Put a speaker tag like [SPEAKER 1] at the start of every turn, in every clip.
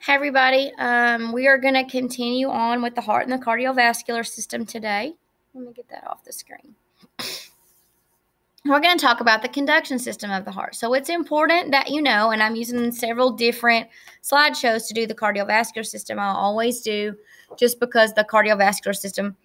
[SPEAKER 1] Hey everybody, we are going to continue on with the heart and the cardiovascular system today. Let me get that off the screen. We're going to talk about the conduction system of the heart. So it's important that you know, and I'm using several different slideshows to do the cardiovascular system. I'll always do, just because the cardiovascular system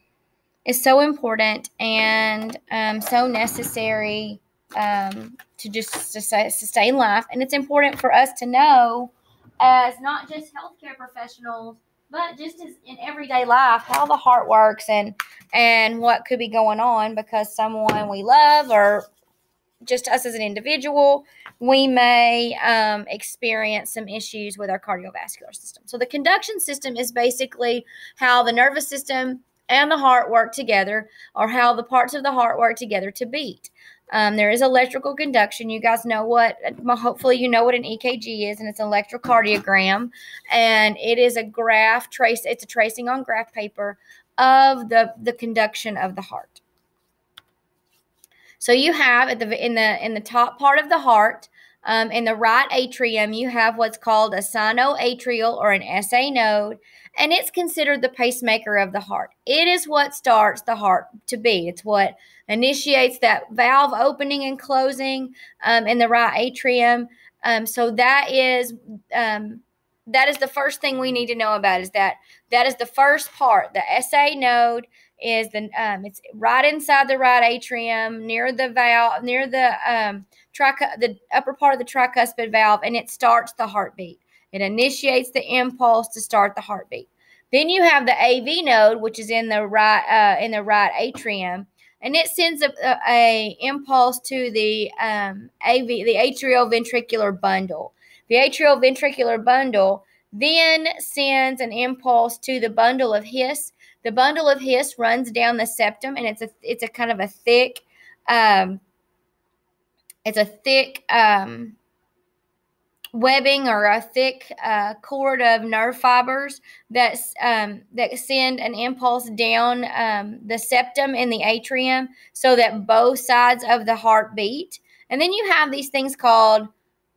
[SPEAKER 1] is so important and so necessary to sustain life. And it's important for us to know, as not just healthcare professionals, but just as in everyday life, how the heart works and what could be going on, because someone we love or just us as an individual, we may experience some issues with our cardiovascular system. So the conduction system is basically how the nervous system and the heart work together, or how the parts of the heart work together to beat. There is electrical conduction. You guys know hopefully you know what an EKG is, and it's an electrocardiogram, and it is a graph it's a tracing on graph paper of the conduction of the heart. So you have in the top part of the heart, in the right atrium, you have what's called a sinoatrial or an SA node, and it's considered the pacemaker of the heart. It is what starts the heart to beat. It's what initiates that valve opening and closing in the right atrium. So that is the first thing we need to know about, is that is the first part. The SA node is it's right inside the right atrium, near the valve, near the upper part of the tricuspid valve, and it starts the heartbeat. It initiates the impulse to start the heartbeat. Then you have the AV node, which is in the right atrium, and it sends a impulse to the the atrioventricular bundle. The atrioventricular bundle then sends an impulse to the bundle of His. The bundle of His runs down the septum, and it's a kind of a thick, webbing, or a thick cord of nerve fibers that send an impulse down the septum in the atrium, so that both sides of the heart beat. And then you have these things called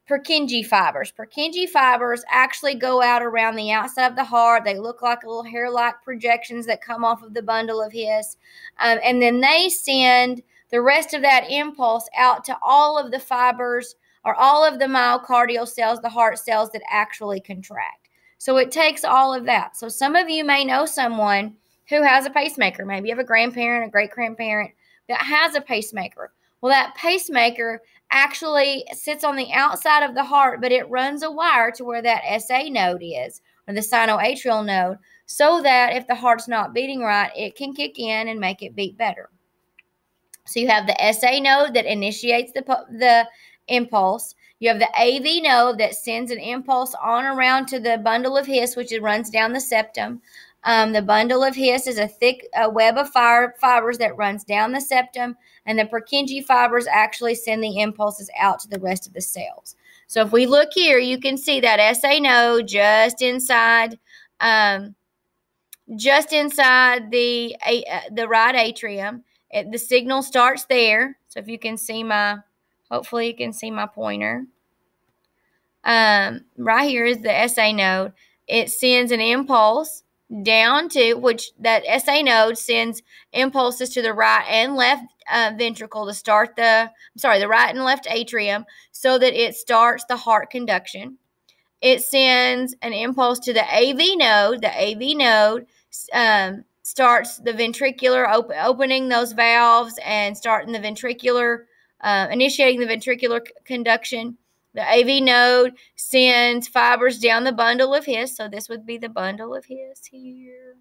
[SPEAKER 1] Purkinje fibers. Purkinje fibers actually go out around the outside of the heart. They look like little hair-like projections that come off of the bundle of His. And then they send the rest of that impulse out to all of the fibers, or all of the myocardial cells, the heart cells that actually contract. So it takes all of that. So some of you may know someone who has a pacemaker. Maybe you have a grandparent, a great-grandparent that has a pacemaker. Well, that pacemaker actually sits on the outside of the heart, but it runs a wire to where that SA node is, or the sinoatrial node, so that if the heart's not beating right, it can kick in and make it beat better. So you have the SA node that initiates the impulse. You have the AV node that sends an impulse on around to the bundle of His, which runs down the septum. The bundle of His is a thick web of fibers that runs down the septum, and the Purkinje fibers actually send the impulses out to the rest of the cells. So if we look here, you can see that SA node just inside the right atrium. The signal starts there. So if you can see hopefully you can see my pointer. Right here is the SA node. It sends an impulse down to, which that SA node sends impulses to the right and left ventricle to start the right and left atrium, so that it starts the heart conduction. It sends an impulse to the AV node. The AV node starts the ventricular, opening those valves and starting the ventricular, initiating the ventricular conduction. The AV node sends fibers down the bundle of His. So this would be the bundle of His here.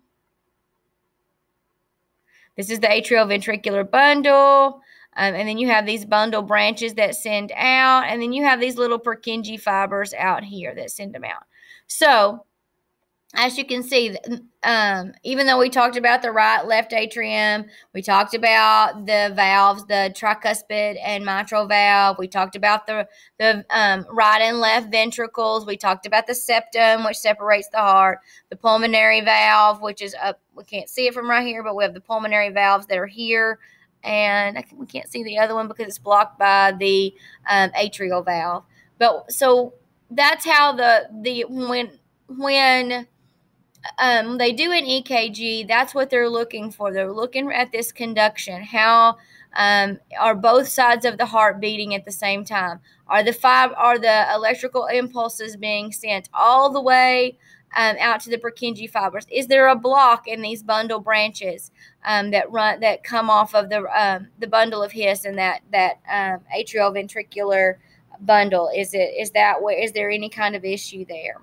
[SPEAKER 1] This is the atrioventricular bundle. And then you have these bundle branches that send out. And then you have these little Purkinje fibers out here that send them out. So as you can see, even though we talked about the right-left atrium, we talked about the valves, the tricuspid and mitral valve. We talked about the right and left ventricles. We talked about the septum, which separates the heart, the pulmonary valve, which is up. We can't see it from right here, but we have the pulmonary valves that are here. And we can't see the other one because it's blocked by the atrial valve. But so that's how when when they do an EKG, that's what they're looking for. They're looking at this conduction. How are both sides of the heart beating at the same time? Are the electrical impulses being sent all the way out to the Purkinje fibers? Is there a block in these bundle branches that come off of the bundle of His and that atrioventricular bundle? Is there any kind of issue there?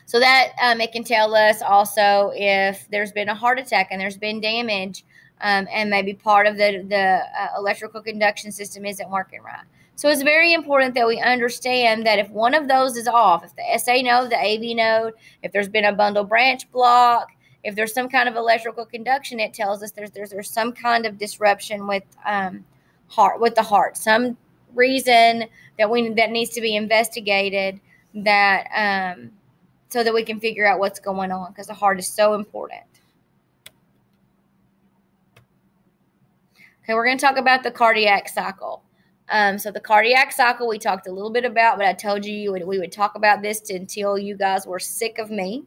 [SPEAKER 1] So that it can tell us also if there's been a heart attack and there's been damage, and maybe part of the electrical conduction system isn't working right. So it's very important that we understand that if one of those is off, if the SA node, the AV node, if there's been a bundle branch block, if there's some kind of electrical conduction, it tells us there's some kind of disruption with the heart, some reason that needs to be investigated, that so that we can figure out what's going on, because the heart is so important. Okay, we're going to talk about the cardiac cycle. So the cardiac cycle we talked a little bit about, but I told you we would talk about this until you guys were sick of me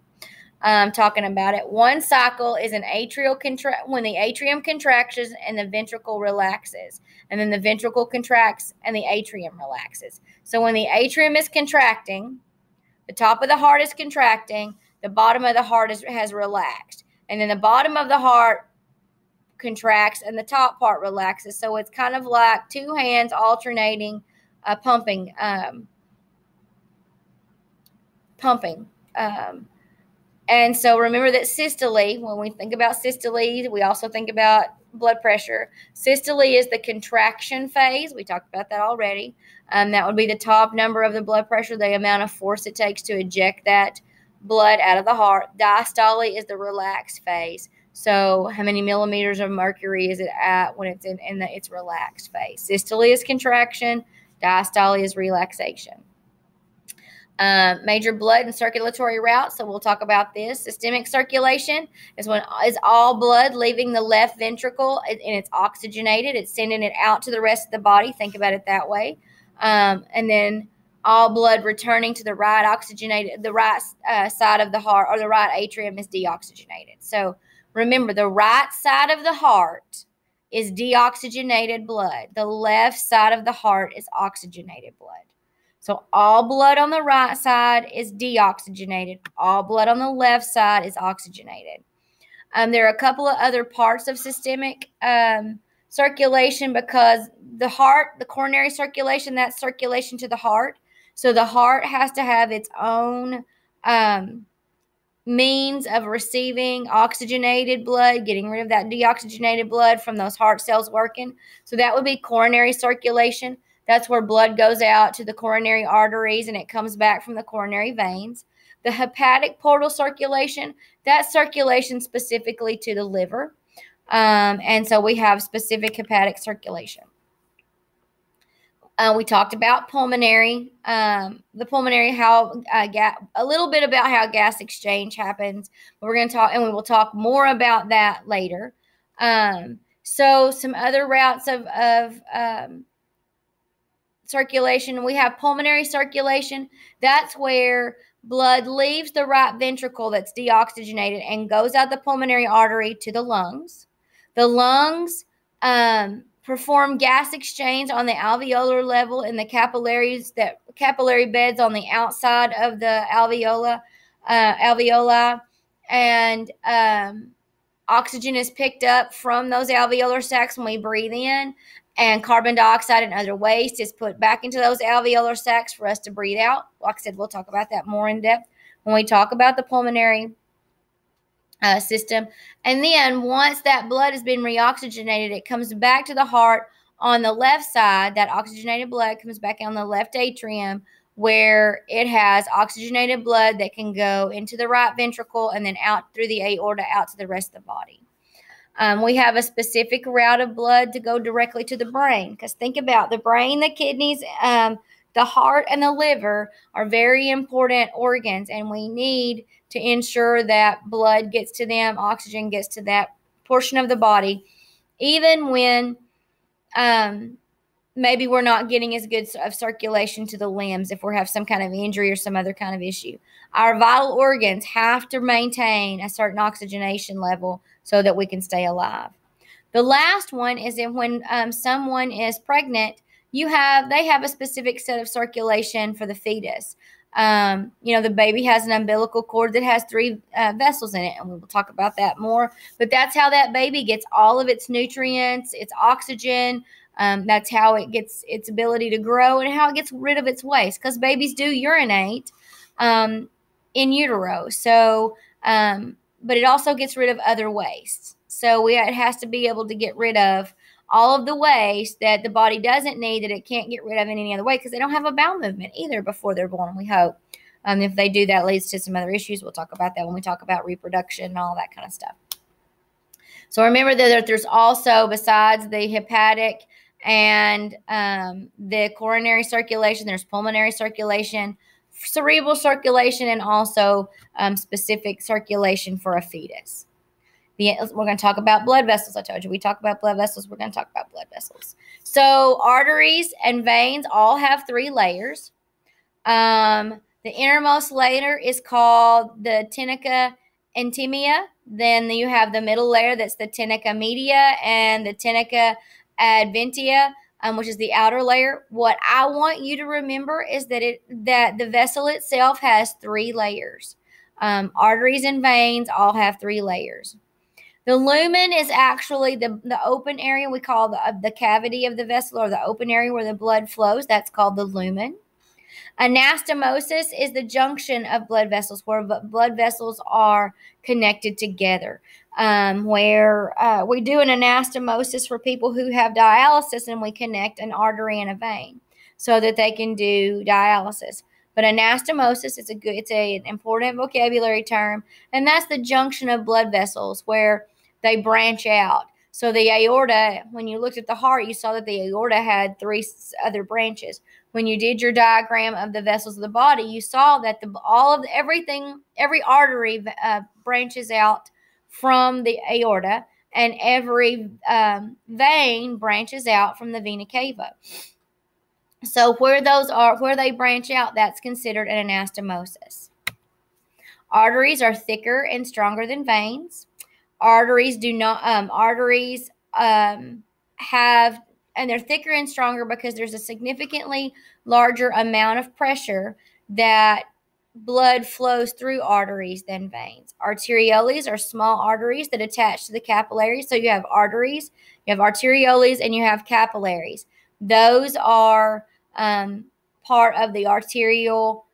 [SPEAKER 1] talking about it. One cycle is an atrial when the atrium contracts and the ventricle relaxes, and then the ventricle contracts and the atrium relaxes. So when the atrium is contracting, the top of the heart is contracting, the bottom of the heart has relaxed, and then the bottom of the heart contracts and the top part relaxes. So it's kind of like two hands alternating, pumping. And so remember that systole, when we think about systole, we also think about blood pressure. Systole is the contraction phase. We talked about that already. That would be the top number of the blood pressure, the amount of force it takes to eject that blood out of the heart. Diastole is the relaxed phase. So how many millimeters of mercury is it at when it's in its relaxed phase? Systole is contraction. Diastole is relaxation. Major blood and circulatory routes. So we'll talk about this. Systemic circulation is all blood leaving the left ventricle and it's oxygenated. It's sending it out to the rest of the body. Think about it that way. And then all blood returning to the right side of the heart, or the right atrium, is deoxygenated. So remember, the right side of the heart is deoxygenated blood. The left side of the heart is oxygenated blood. So all blood on the right side is deoxygenated. All blood on the left side is oxygenated. There are a couple of other parts of systemic circulation, because the heart, the coronary circulation, that's circulation to the heart. So the heart has to have its own means of receiving oxygenated blood, getting rid of that deoxygenated blood from those heart cells working. So that would be coronary circulation. That's where blood goes out to the coronary arteries and it comes back from the coronary veins. The hepatic portal circulation, that's circulation specifically to the liver. And so we have specific hepatic circulation. We talked about pulmonary, the pulmonary, a little bit about how gas exchange happens. We're going to talk, and we will talk more about that later. So some other routes of circulation, we have pulmonary circulation. That's where blood leaves the right ventricle that's deoxygenated and goes out the pulmonary artery to the lungs. The lungs perform gas exchange on the alveolar level in the capillary beds on the outside of the alveoli, and oxygen is picked up from those alveolar sacs when we breathe in, and carbon dioxide and other waste is put back into those alveolar sacs for us to breathe out. Like I said, we'll talk about that more in depth when we talk about the pulmonary system. And then once that blood has been reoxygenated, it comes back to the heart on the left side. That oxygenated blood comes back on the left atrium, where it has oxygenated blood that can go into the right ventricle and then out through the aorta out to the rest of the body. We have a specific route of blood to go directly to the brain, because think about the brain, the kidneys, the heart, and the liver are very important organs, and we need to ensure that blood gets to them, oxygen gets to that portion of the body, even when maybe we're not getting as good of circulation to the limbs if we have some kind of injury or some other kind of issue. Our vital organs have to maintain a certain oxygenation level so that we can stay alive. The last one is when someone is pregnant, they have a specific set of circulation for the fetus. The baby has an umbilical cord that has 3 vessels in it, and we will talk about that more. But that's how that baby gets all of its nutrients, its oxygen. That's how it gets its ability to grow and how it gets rid of its waste, because babies do urinate in utero. So, but it also gets rid of other waste. So it has to be able to get rid of all of the waste that the body doesn't need, that it can't get rid of in any other way, because they don't have a bowel movement either before they're born, we hope. If they do, that leads to some other issues. We'll talk about that when we talk about reproduction and all that kind of stuff. So remember that there's also, besides the hepatic and the coronary circulation, there's pulmonary circulation, cerebral circulation, and also specific circulation for a fetus. We're going to talk about blood vessels. I told you we talk about blood vessels. We're going to talk about blood vessels. So arteries and veins all have 3 layers. The innermost layer is called the tunica intima. Then you have the middle layer, that's the tunica media, and the tunica adventia, which is the outer layer. What I want you to remember is that the vessel itself has 3 layers. Arteries and veins all have 3 layers. The lumen is actually the open area we call the cavity of the vessel, or the open area where the blood flows. That's called the lumen. Anastomosis is the junction of blood vessels, where blood vessels are connected together. Where we do an anastomosis for people who have dialysis, and we connect an artery and a vein so that they can do dialysis. But anastomosis is an important vocabulary term, and that's the junction of blood vessels where they branch out. So the aorta, when you looked at the heart, you saw that the aorta had 3 other branches. When you did your diagram of the vessels of the body, you saw that every artery branches out from the aorta, and every vein branches out from the vena cava. So where they branch out, that's considered an anastomosis. Arteries are thicker and stronger than veins. Arteries have, and they're thicker and stronger because there's a significantly larger amount of pressure that blood flows through arteries than veins. Arterioles are small arteries that attach to the capillaries. So you have arteries, you have arterioles, and you have capillaries. Those are part of the arterial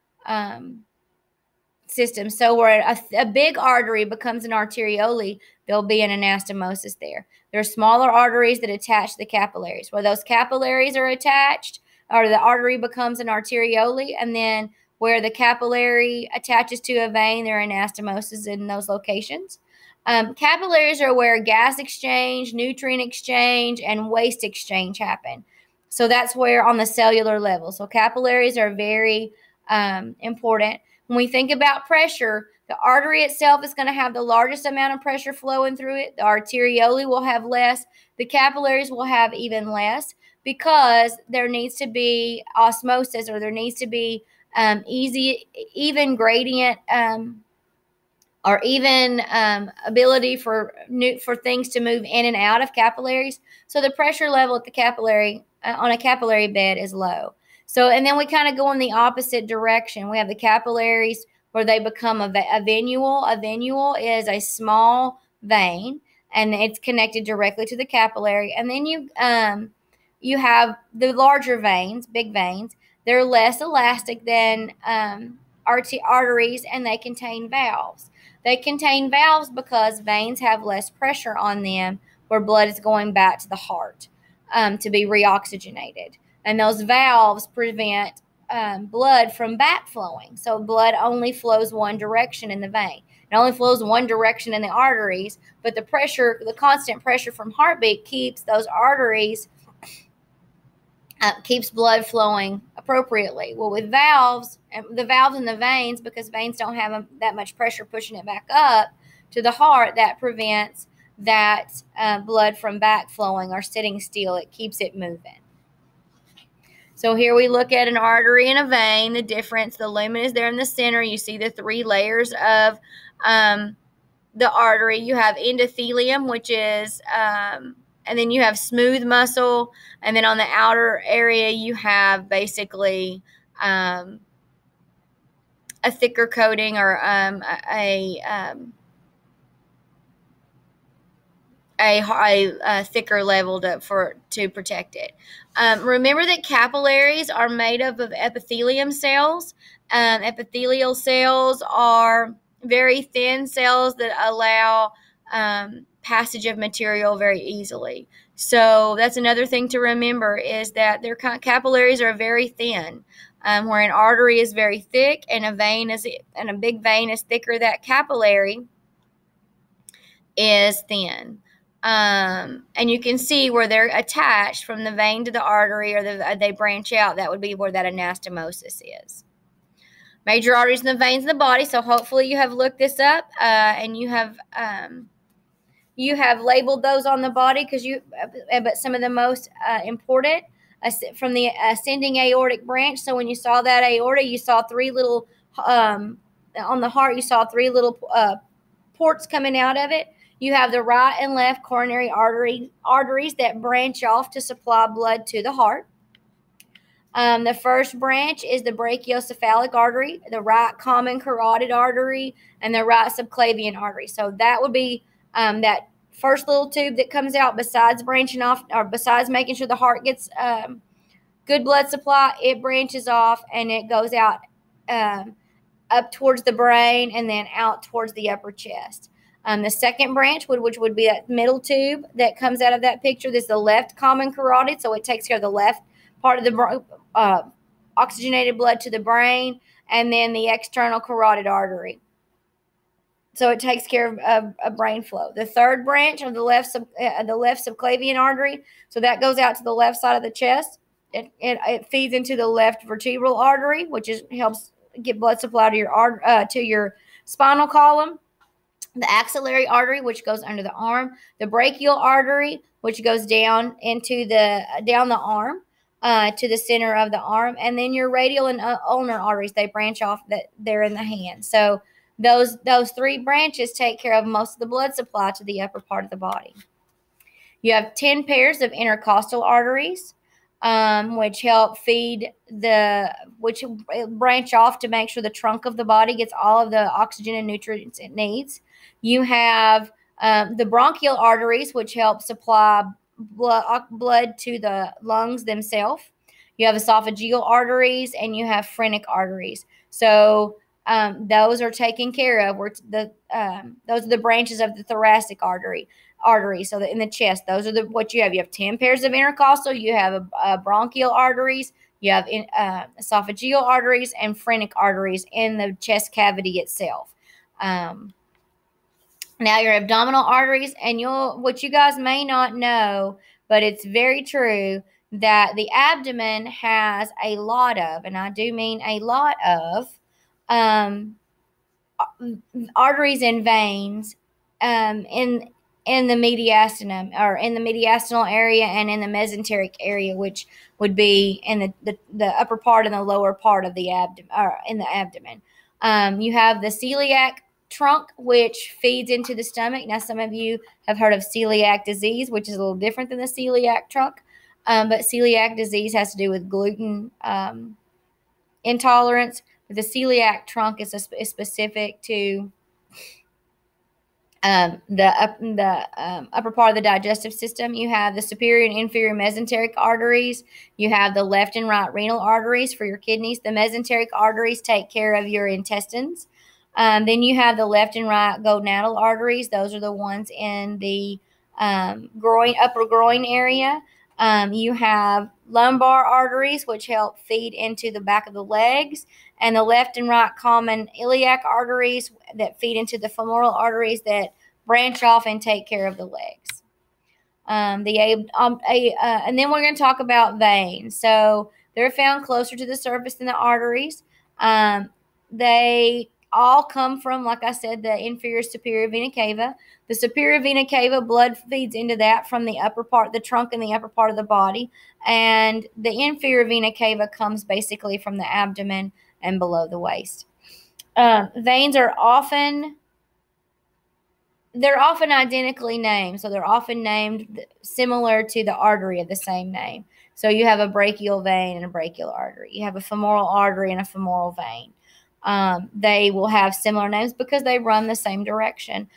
[SPEAKER 1] system. So where a big artery becomes an arteriole, there'll be an anastomosis there. There are smaller arteries that attach to the capillaries. Where those capillaries are attached, or the artery becomes an arteriole, and then where the capillary attaches to a vein, there are anastomoses in those locations. Capillaries are where gas exchange, nutrient exchange, and waste exchange happen. So that's where on the cellular level. So capillaries are very important. When we think about pressure, the artery itself is going to have the largest amount of pressure flowing through it. The arteriole will have less. The capillaries will have even less, because there needs to be osmosis, or there needs to be even gradient or even ability for things to move in and out of capillaries. So the pressure level at the capillary on a capillary bed is low. So, and then we kind of go in the opposite direction. We have the capillaries where they become a venule. A venule is a small vein, and it's connected directly to the capillary. And then you have the larger veins, big veins. They're less elastic than arteries, and they contain valves. They contain valves because veins have less pressure on them, where blood is going back to the heart to be reoxygenated. And those valves prevent blood from backflowing. So blood only flows one direction in the vein. It only flows one direction in the arteries, but the constant pressure from heartbeat keeps those arteries, keeps blood flowing appropriately. Well, with valves in the veins, because veins don't have that much pressure pushing it back up to the heart, that prevents that blood from backflowing or sitting still. It keeps it moving. So here we look at an artery and a vein, the difference. The lumen is there in the center. You see the 3 layers of the artery. You have endothelium, which is, and then you have smooth muscle. And then on the outer area, you have basically a thicker coating or a thicker level to protect it. Remember that capillaries are made up of epithelium cells. Epithelial cells are very thin cells that allow passage of material very easily. So that's another thing to remember, is that their capillaries are very thin. Where an artery is very thick and a big vein is thicker, that capillary is thin. And you can see where they're attached from the vein to the artery, or they branch out. That would be where that anastomosis is. Major arteries and the veins in the body. So hopefully you have looked this up and you have labeled those on the body, but some of the most important from the ascending aortic branch. So when you saw that aorta, you saw 3 little on the heart. You saw 3 little ports coming out of it. You have the right and left coronary arteries that branch off to supply blood to the heart. The first branch is the brachiocephalic artery, the right common carotid artery, and the right subclavian artery. So that would be that first little tube that comes out. Besides branching off, or besides making sure the heart gets good blood supply, it branches off and it goes out up towards the brain and then out towards the upper chest. The second branch, which would be that middle tube that comes out of that picture, this is the left common carotid, so it takes care of the left part of the oxygenated blood to the brain, and then the external carotid artery. So it takes care of brain flow. The third branch of the left subclavian artery, so that goes out to the left side of the chest. It feeds into the left vertebral artery, which helps get blood supply to your spinal column. The axillary artery, which goes under the arm, the brachial artery, which goes down the arm to the center of the arm, and then your radial and ulnar arteries, they branch off that they're in the hand. So those 3 branches take care of most of the blood supply to the upper part of the body. You have 10 pairs of intercostal arteries, which branch off to make sure the trunk of the body gets all of the oxygen and nutrients it needs. You have the bronchial arteries, which help supply blood to the lungs themselves. You have esophageal arteries, and you have phrenic arteries. So those are taken care of. Those are the branches of the thoracic artery. So in the chest, those are what you have. You have 10 pairs of intercostal. You have bronchial arteries. You have esophageal arteries and phrenic arteries in the chest cavity itself. Now your abdominal arteries, and what you guys may not know, but it's very true, that the abdomen has a lot of, and I do mean a lot of, arteries and veins in the mediastinum, or in the mediastinal area, and in the mesenteric area, which would be in the upper part and the lower part of the abdomen, or in the abdomen. You have the celiac trunk, which feeds into the stomach. Now, some of you have heard of celiac disease, which is a little different than the celiac trunk, but celiac disease has to do with gluten intolerance. But the celiac trunk is specific to the upper part of the digestive system. You have the superior and inferior mesenteric arteries. You have the left and right renal arteries for your kidneys. The mesenteric arteries take care of your intestines. Then you have the left and right gonadal arteries. Those are the ones in the upper groin area. You have lumbar arteries, which help feed into the back of the legs, and the left and right common iliac arteries that feed into the femoral arteries that branch off and take care of the legs. And then we're going to talk about veins. So they're found closer to the surface than the arteries. They all come from, like I said, the inferior superior vena cava. The superior vena cava, blood feeds into that from the upper part, the trunk and the upper part of the body. And the inferior vena cava comes basically from the abdomen and below the waist. Veins are often identically named. So they're often named similar to the artery of the same name. So you have a brachial vein and a brachial artery. You have a femoral artery and a femoral vein. They will have similar names because they run the same direction.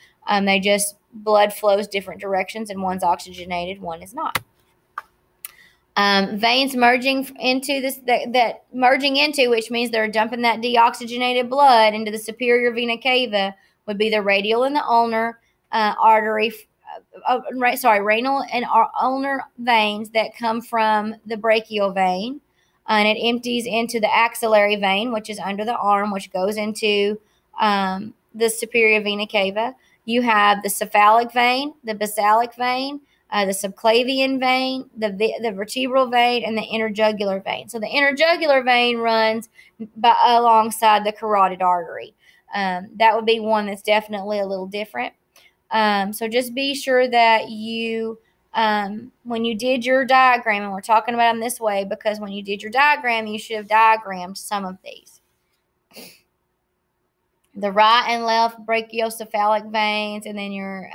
[SPEAKER 1] They just, blood flows different directions, and one's oxygenated, one is not. Veins merging into this, merging into, which means they're dumping that deoxygenated blood into the superior vena cava, would be the radial and the ulnar artery, renal and ulnar veins that come from the brachial vein, and it empties into the axillary vein, which is under the arm, which goes into the superior vena cava. You have the cephalic vein, the basalic vein, the subclavian vein, the vertebral vein, and the interjugular vein. So the interjugular vein runs alongside the carotid artery. That would be one that's definitely a little different. So just be sure that you, when you did your diagram, and we're talking about them this way because when you did your diagram, you should have diagrammed some of these. The right and left brachiocephalic veins, and then your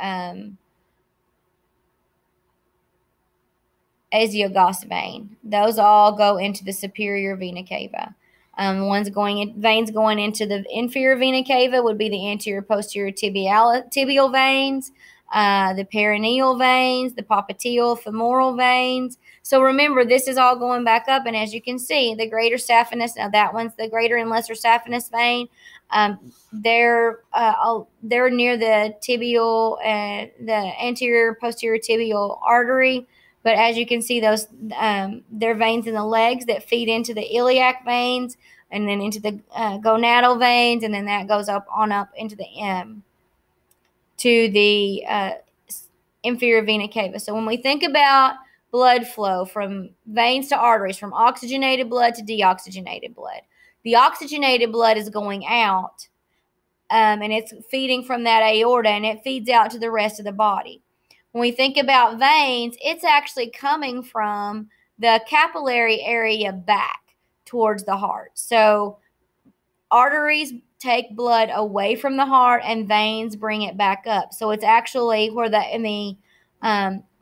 [SPEAKER 1] aziogos vein. Those all go into the superior vena cava. Veins going into the inferior vena cava would be the anterior posterior tibial veins, the perineal veins, the popliteal femoral veins. So remember, this is all going back up, and as you can see, the greater saphenous, now that one's the greater and lesser saphenous vein. They're near the tibial and the anterior posterior tibial artery. But as you can see, those they're veins in the legs that feed into the iliac veins, and then into the gonadal veins, and then that goes up into the to the inferior vena cava. So when we think about blood flow from veins to arteries, from oxygenated blood to deoxygenated blood, the oxygenated blood is going out, and it's feeding from that aorta, and it feeds out to the rest of the body. When we think about veins, it's actually coming from the capillary area back towards the heart. So arteries take blood away from the heart, and veins bring it back up. So it's actually where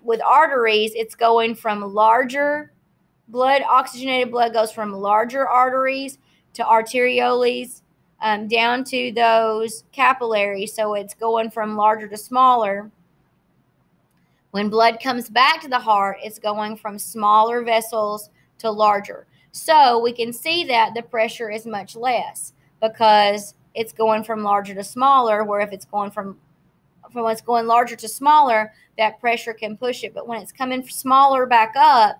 [SPEAKER 1] with arteries, it's going from larger blood, oxygenated blood goes from larger arteries to arterioles, down to those capillaries. So it's going from larger to smaller. When blood comes back to the heart, it's going from smaller vessels to larger. So we can see that the pressure is much less because it's going from larger to smaller, where if it's going from what's going larger to smaller, that pressure can push it. But when it's coming smaller back up,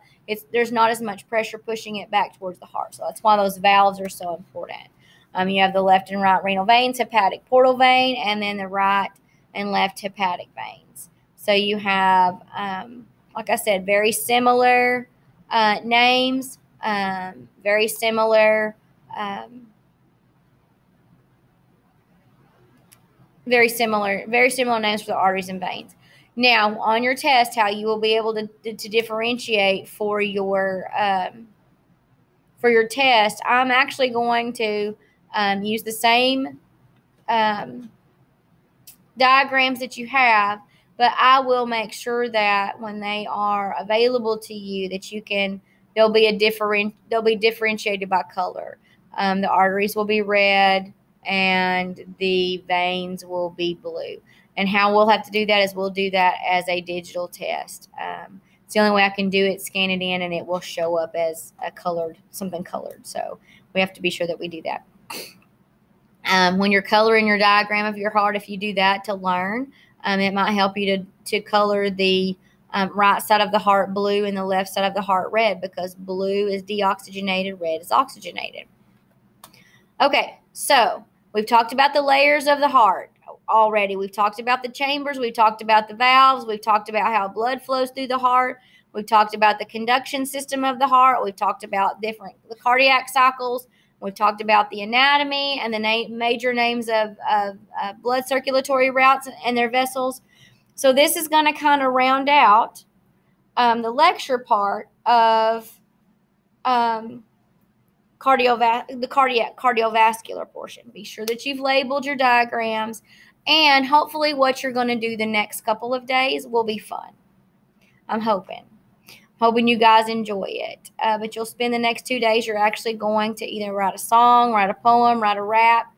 [SPEAKER 1] there's not as much pressure pushing it back towards the heart. So that's why those valves are so important. You have the left and right renal veins, hepatic portal vein, and then the right and left hepatic veins. So you have, like I said, very similar names, very similar names for the arteries and veins. Now, on your test, how you will be able to differentiate for your test, I'm actually going to use the same diagrams that you have, but I will make sure that when they are available to you, that they'll be differentiated by color. The arteries will be red, and the veins will be blue. And how we'll have to do that is we'll do that as a digital test. It's the only way I can do it. Scan it in, and it will show up as something colored. So we have to be sure that we do that. When you're coloring your diagram of your heart, if you do that to learn, it might help you to color the right side of the heart blue and the left side of the heart red, because blue is deoxygenated, red is oxygenated. Okay, so we've talked about the layers of the heart already. We've talked about the chambers. We've talked about the valves. We've talked about how blood flows through the heart. We've talked about the conduction system of the heart. We've talked about the cardiac cycles. We've talked about the anatomy and the major names of blood circulatory routes and their vessels. So this is going to kind of round out the lecture part of the cardiovascular portion. Be sure that you've labeled your diagrams, and hopefully what you're going to do the next couple of days will be fun. I'm hoping you guys enjoy it. But you'll spend the next 2 days, you're actually going to either write a song, write a poem, write a rap,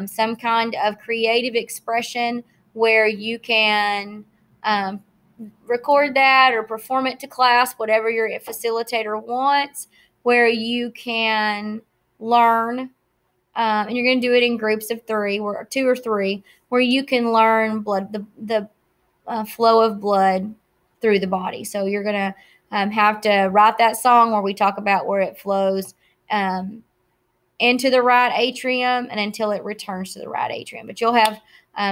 [SPEAKER 1] some kind of creative expression where you can record that or perform it to class, whatever your facilitator wants, where you can learn, and you're going to do it in groups of 3, or 2 or 3, where you can learn the flow of blood through the body. So you're going to have to write that song where we talk about where it flows into the right atrium and until it returns to the right atrium. But you'll have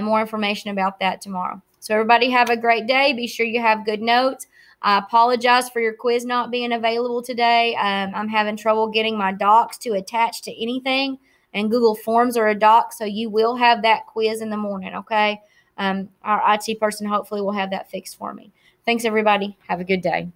[SPEAKER 1] more information about that tomorrow. So everybody have a great day. Be sure you have good notes. I apologize for your quiz not being available today. I'm having trouble getting my docs to attach to anything, and Google Forms are a doc, so you will have that quiz in the morning, okay? Our IT person hopefully will have that fixed for me. Thanks, everybody. Have a good day.